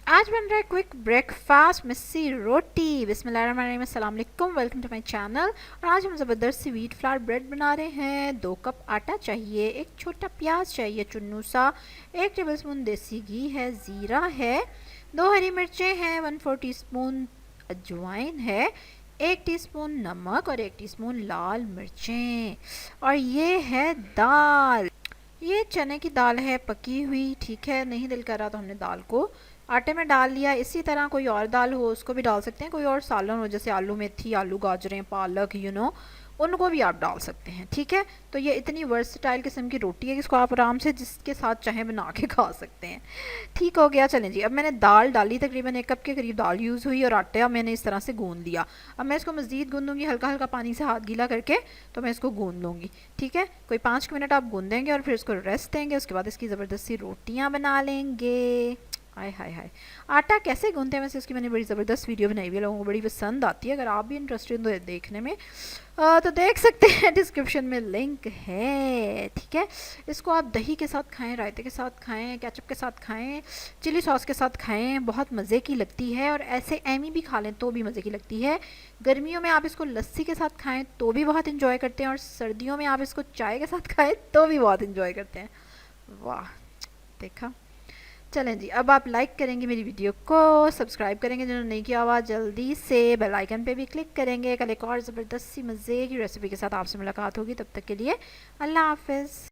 आज बन रहा है क्विक ब्रेकफास्ट मिस्सी रोटी। बिस्मिल्लाहिर्रहमानिर्रहीम, अस्सलाम वालेकुम, वेलकम टू माय चैनल। और आज हम ज़बरदस्त सी व्हीट फ्लावर ब्रेड बना रहे हैं। 2 कप आटा चाहिए, एक छोटा प्याज चाहिए चुन्नू सा, 1 टेबलस्पून देसी घी है, ज़ीरा है, 2 हरी मिर्चें हैं, 1/4 टीस्पून अजवाइन है, 1 टीस्पून नमक और 1 टीस्पून लाल मिर्चें। और ये है दाल, ये चने की दाल है पकी हुई। ठीक है, नहीं दिल कर रहा तो हमने दाल को आटे में डाल लिया। इसी तरह कोई और दाल हो उसको भी डाल सकते हैं, कोई और सालन हो जैसे आलू मेथी, आलू गाजरें, पालक, उनको भी आप डाल सकते हैं। ठीक है, तो ये इतनी वर्सटाइल किस्म की रोटी है कि इसको आप आराम से जिसके साथ चाहें बना के खा सकते हैं। ठीक हो गया, चलें जी। अब मैंने दाल डाली, तकरीबन 1 कप के करीब दाल यूज़ हुई और आटा मैंने इस तरह से गूंद लिया। अब मैं इसको मज़ीद गूंदूंगी, हल्का हल्का पानी से हाथ गीला करके, तो मैं इसको गूंद लूँगी। ठीक है, कोई 5 मिनट आप गूंदेंगे और फिर इसको रेस्ट देंगे। उसके बाद इसकी ज़बरदस्त सी रोटियाँ बना लेंगे। हाय हाय हाय, आटा कैसे गूंथते हैं वैसे उसकी मैंने बड़ी ज़बरदस्त वीडियो बनाई हुई है, लोगों को बड़ी पसंद आती है। अगर आप भी इंटरेस्टेड हो देखने में तो देख सकते हैं, डिस्क्रिप्शन में लिंक है। ठीक है, इसको आप दही के साथ खाएं, रायते के साथ खाएं, केचप के साथ खाएं, चिली सॉस के साथ खाएं, बहुत मज़े की लगती है। और ऐसे एमी भी खा लें तो भी मज़े की लगती है। गर्मियों में आप इसको लस्सी के साथ खाएं तो भी बहुत इंजॉय करते हैं, और सर्दियों में आप इसको चाय के साथ खाएं तो भी बहुत इंजॉय करते हैं। वाह, देखा। चलें जी, अब आप लाइक करेंगे मेरी वीडियो को, सब्सक्राइब करेंगे जिन्होंने नहीं किया हुआ, जल्दी से बेल आइकन पे भी क्लिक करेंगे। कल एक और ज़बरदस्त सी मज़े की रेसिपी के साथ आपसे मुलाकात होगी। तब तक के लिए अल्लाह हाफ़िज़।